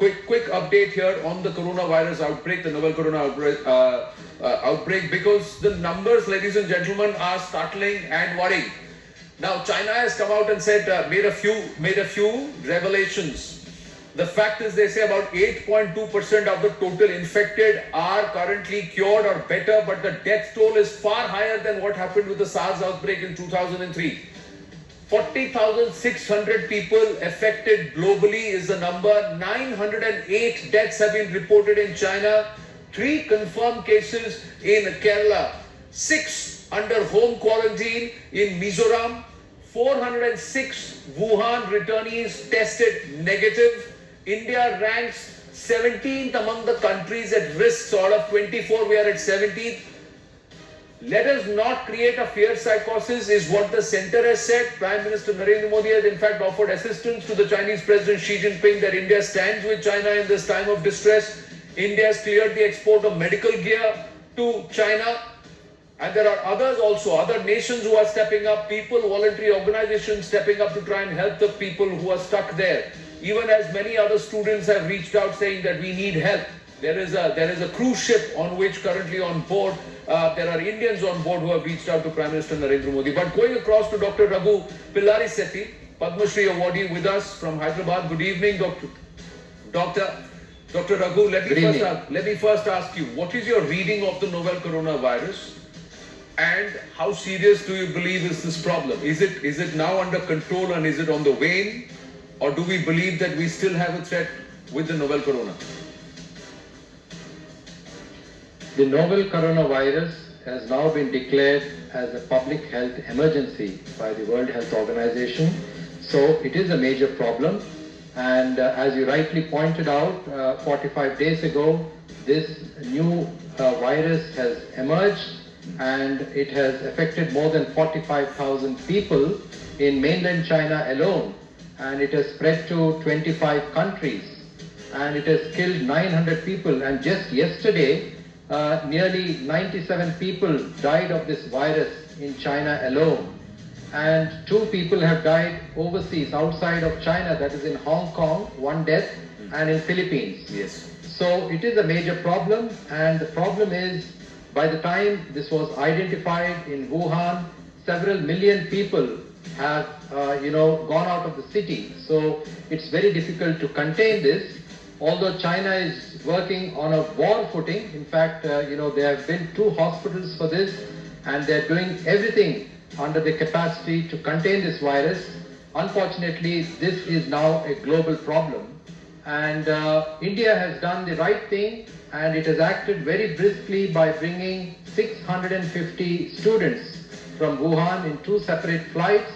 quick update here on the coronavirus outbreak, the novel corona outbreak, because the numbers, ladies and gentlemen, are startling and worrying. Now, China has come out and said, made a few revelations. The fact is, they say about 8.2% of the total infected are currently cured or better, but the death toll is far higher than what happened with the SARS outbreak in 2003. 40,600 people affected globally is the number. 908 deaths have been reported in China. 3 confirmed cases in Kerala. 6 under home quarantine in Mizoram. 406 Wuhan returnees tested negative. India ranks 17th among the countries at risk, sort of 24, we are at 17th. Let us not create a fear psychosis is what the center has said. Prime Minister Narendra Modi has in fact offered assistance to the Chinese President Xi Jinping that India stands with China in this time of distress. India has cleared the export of medical gear to China. And there are others also, other nations who are stepping up, people, voluntary organizations stepping up to try and help the people who are stuck there. Even as many other students have reached out saying that we need help. There is a cruise ship on which currently on board, there are Indians on board who have reached out to Prime Minister Narendra Modi. But going across to Dr. Raghu Pillarisetti, Padma Shri awardee with us from Hyderabad. Good evening, Dr. Raghu. Let me first ask you, what is your reading of the novel coronavirus? And how serious do you believe is this problem? Is it now under control and is it on the wane? Or do we believe that we still have a threat with the novel corona? The novel coronavirus has now been declared as a public health emergency by the World Health Organization. So it is a major problem. And as you rightly pointed out, 45 days ago, this new virus has emerged and it has affected more than 45,000 people in mainland China alone. And it has spread to 25 countries. And it has killed 900 people. And just yesterday, nearly 97 people died of this virus in China alone. And 2 people have died overseas, outside of China, that is in Hong Kong, 1 death, and in Philippines. Yes. So it is a major problem, and the problem is, by the time this was identified in Wuhan, several million people have gone out of the city. So it's very difficult to contain this. Although China is working on a war footing, in fact, there have been 2 hospitals for this, and they're doing everything under the capacity to contain this virus. Unfortunately, this is now a global problem. And India has done the right thing, and it has acted very briskly by bringing 650 students from Wuhan in 2 separate flights.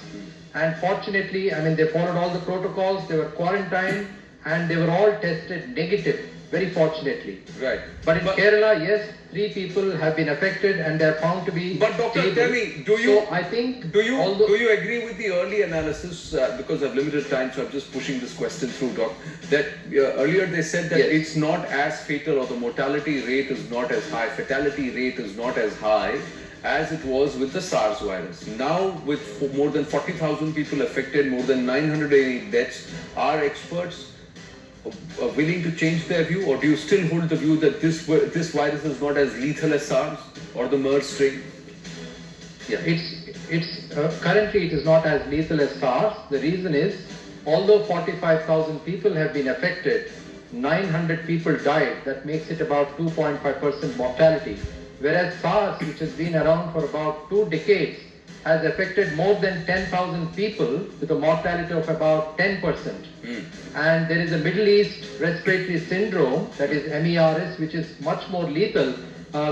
And fortunately, they followed all the protocols, they were quarantined, and they were all tested negative, very fortunately. Right. But in Kerala, yes, 3 people have been affected and they are found to be But doctor, stable. tell me, do you agree with the early analysis, because of limited time, so I'm just pushing this question through, Doc, that earlier they said that Yes. it's not as fatal, or the mortality rate is not as high, fatality rate is not as high as it was with the SARS virus. Now, with more than 40,000 people affected, more than 980 deaths, are experts willing to change their view, or do you still hold the view that this virus is not as lethal as SARS or the MERS strain? Yeah, currently it is not as lethal as SARS. The reason is, although 45,000 people have been affected, 900 people died. That makes it about 2.5% mortality. Whereas SARS, which has been around for about 2 decades, has affected more than 10,000 people with a mortality of about 10%. And there is a Middle East respiratory syndrome, that is MERS, which is much more lethal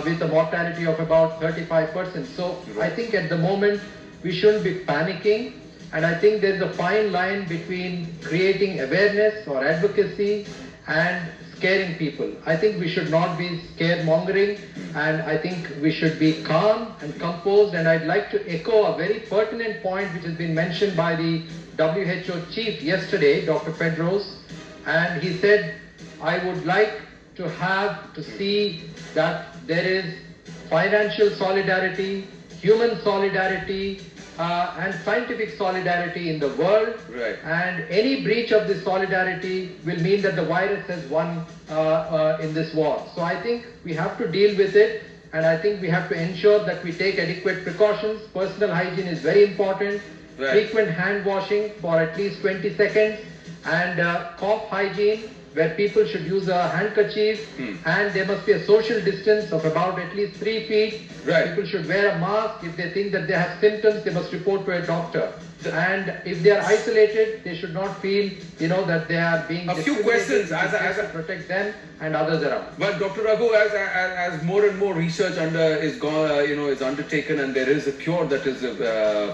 with a mortality of about 35%. So I think at the moment we shouldn't be panicking, and I think there's a fine line between creating awareness or advocacy and scaring people. I think we should not be scaremongering, and I think we should be calm and composed. And I'd like to echo a very pertinent point which has been mentioned by the WHO chief yesterday, Dr. Pedros, and he said, I would like to see that there is financial solidarity, human solidarity, and scientific solidarity in the world. Right. And any breach of this solidarity will mean that the virus has won in this war. So I think we have to deal with it, and I think we have to ensure that we take adequate precautions. Personal hygiene is very important. Right. Frequent hand washing for at least 20 seconds, and cough hygiene, where people should use a handkerchief, and there must be a social distance of about at least 3 feet. Right. People should wear a mask. If they think that they have symptoms, they must report to a doctor. And if they are isolated, they should not feel, that they are being A few discriminated. questions as a protect them and others around. Well, Dr. Raghu, as more and more research is undertaken and there is a cure that is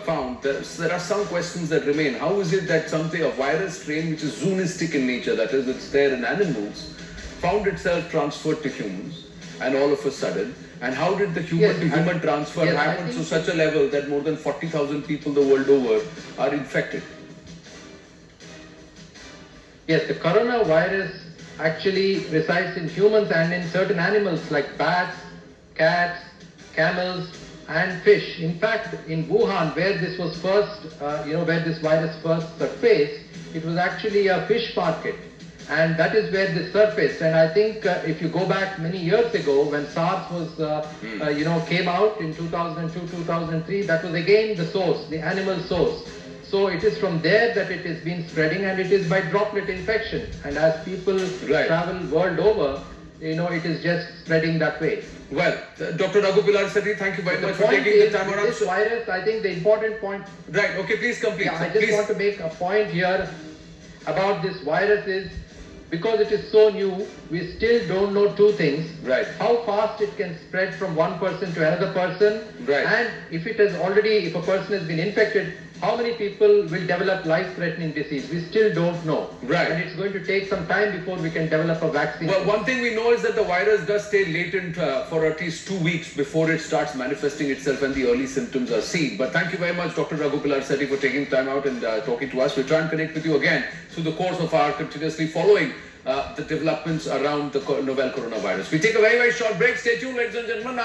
found, there are some questions that remain. How is it that a virus strain which is zoonistic in nature, that is, it's there in animals, found itself transferred to humans, and all of a sudden, and how did the human-to-human transfer happen to such a level that more than 40,000 people the world over are infected? Yes, the coronavirus actually resides in humans and in certain animals like bats, cats, camels, and fish. In fact, in Wuhan, where this was first, where this virus first surfaced, it was actually a fish market. And that is where this surfaced. And I think if you go back many years ago, when SARS was, came out in 2002, 2003, that was again the source, the animal source. So it is from there that it has been spreading, and it is by droplet infection. And as people travel world over, it is just spreading that way. Well, Dr. Raghu Pillarisetti, thank you very much for taking the time out. This virus, I think the important point... Right, okay, please complete. Yeah, I just want to make a point here about this virus is, because it is so new, we still don't know two things. Right. How fast it can spread from one person to another person. Right. And if a person has been infected, how many people will develop life-threatening disease? We still don't know. Right. And it's going to take some time before we can develop a vaccine. Well, one thing we know is that the virus does stay latent for at least 2 weeks before it starts manifesting itself and the early symptoms are seen. But thank you very much, Dr. Raghu Pillarisetti, for taking time out and talking to us. We'll try and connect with you again through the course of our continuously following the developments around the novel coronavirus. We take a very, very short break. Stay tuned, ladies and gentlemen.